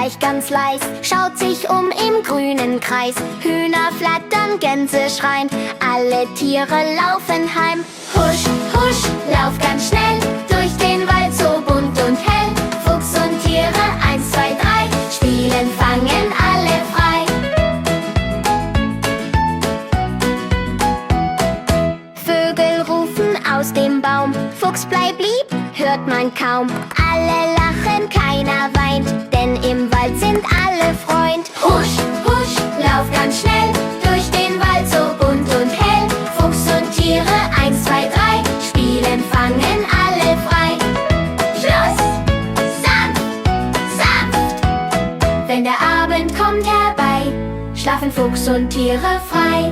gleich ganz leis, schaut sich im grünen Kreis. Hühner flattern, Gänse schreien, alle Tiere laufen heim. Husch, husch, lauf ganz schnell, durch den Wald so bunt und hell. Fuchs und Tiere, 1, 2, 3, spielen, fangen alle frei. Vögel rufen aus dem Baum, Fuchs bleib lieb, hört man kaum. Alle lachen, keiner weint, denn im Wald sind alle Freund. Husch, husch, lauf ganz schnell, durch den Wald so bunt und hell. Fuchs und Tiere, 1, 2, 3, spielen, fangen alle frei. Schluss! Sanft, sanft! Wenn der Abend kommt herbei, schlafen Fuchs und Tiere frei.